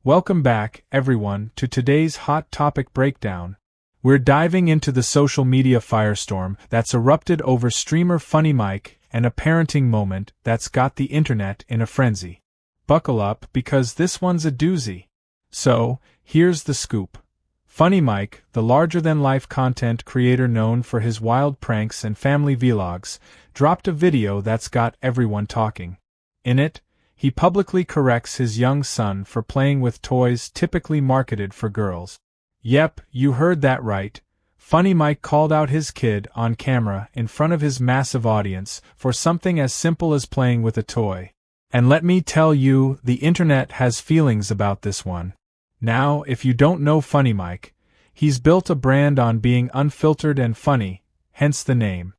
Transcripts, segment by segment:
Welcome back, everyone, to today's hot topic breakdown. We're diving into the social media firestorm that's erupted over streamer FunnyMike and a parenting moment that's got the internet in a frenzy. Buckle up because this one's a doozy. So, here's the scoop. FunnyMike, the larger-than-life content creator known for his wild pranks and family vlogs, dropped a video that's got everyone talking. In it, he publicly corrects his young son for playing with toys typically marketed for girls. Yep, you heard that right. FunnyMike called out his kid on camera in front of his massive audience for something as simple as playing with a toy. And let me tell you, the internet has feelings about this one. Now, if you don't know FunnyMike, he's built a brand on being unfiltered and funny, hence the name.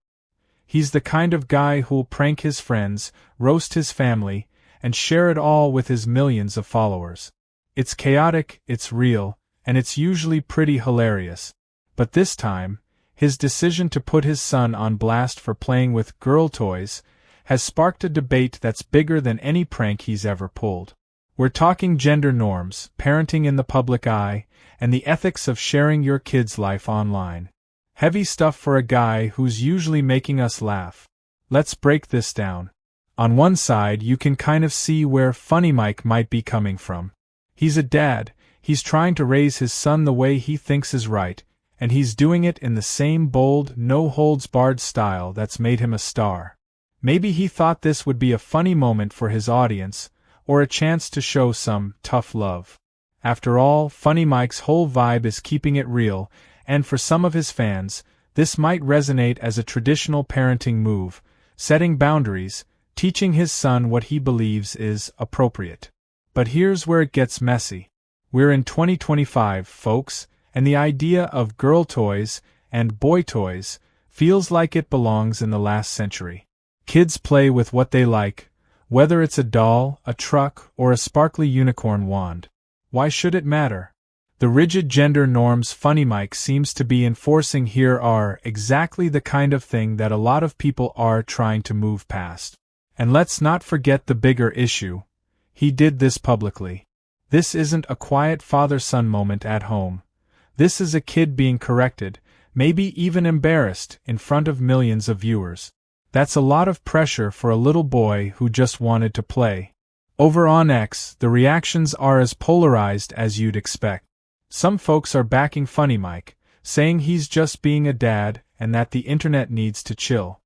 He's the kind of guy who'll prank his friends, roast his family, and share it all with his millions of followers. It's chaotic, it's real, and it's usually pretty hilarious. But this time, his decision to put his son on blast for playing with girl toys has sparked a debate that's bigger than any prank he's ever pulled. We're talking gender norms, parenting in the public eye, and the ethics of sharing your kid's life online. Heavy stuff for a guy who's usually making us laugh. Let's break this down. On one side, you can kind of see where FunnyMike might be coming from. He's a dad, he's trying to raise his son the way he thinks is right, and he's doing it in the same bold, no-holds-barred style that's made him a star. Maybe he thought this would be a funny moment for his audience, or a chance to show some tough love. After all, FunnyMike's whole vibe is keeping it real, and for some of his fans, this might resonate as a traditional parenting move, setting boundaries, teaching his son what he believes is appropriate. But here's where it gets messy. We're in 2025, folks, and the idea of girl toys and boy toys feels like it belongs in the last century. Kids play with what they like, whether it's a doll, a truck, or a sparkly unicorn wand. Why should it matter? The rigid gender norms FunnyMike seems to be enforcing here are exactly the kind of thing that a lot of people are trying to move past. And let's not forget the bigger issue. He did this publicly. This isn't a quiet father-son moment at home. This is a kid being corrected, maybe even embarrassed, in front of millions of viewers. That's a lot of pressure for a little boy who just wanted to play. Over on X, the reactions are as polarized as you'd expect. Some folks are backing FunnyMike, saying he's just being a dad and that the internet needs to chill.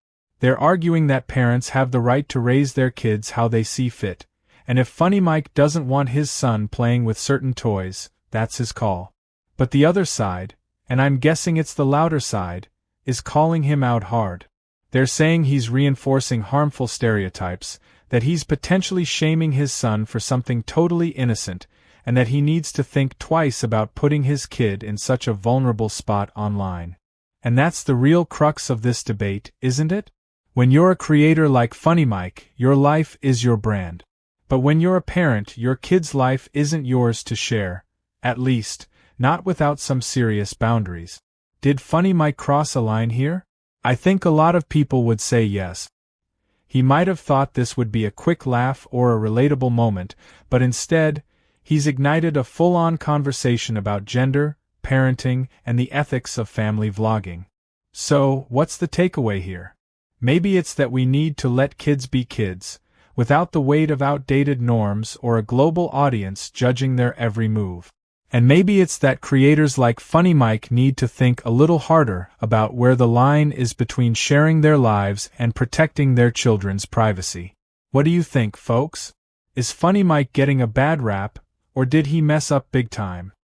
They're arguing that parents have the right to raise their kids how they see fit, and if FunnyMike doesn't want his son playing with certain toys, that's his call. But the other side, and I'm guessing it's the louder side, is calling him out hard. They're saying he's reinforcing harmful stereotypes, that he's potentially shaming his son for something totally innocent, and that he needs to think twice about putting his kid in such a vulnerable spot online. And that's the real crux of this debate, isn't it? When you're a creator like FunnyMike, your life is your brand. But when you're a parent, your kid's life isn't yours to share, at least, not without some serious boundaries. Did FunnyMike cross a line here? I think a lot of people would say yes. He might have thought this would be a quick laugh or a relatable moment, but instead, he's ignited a full-on conversation about gender, parenting, and the ethics of family vlogging. So, what's the takeaway here? Maybe it's that we need to let kids be kids, without the weight of outdated norms or a global audience judging their every move. And maybe it's that creators like FunnyMike need to think a little harder about where the line is between sharing their lives and protecting their children's privacy. What do you think, folks? Is FunnyMike getting a bad rap, or did he mess up big time?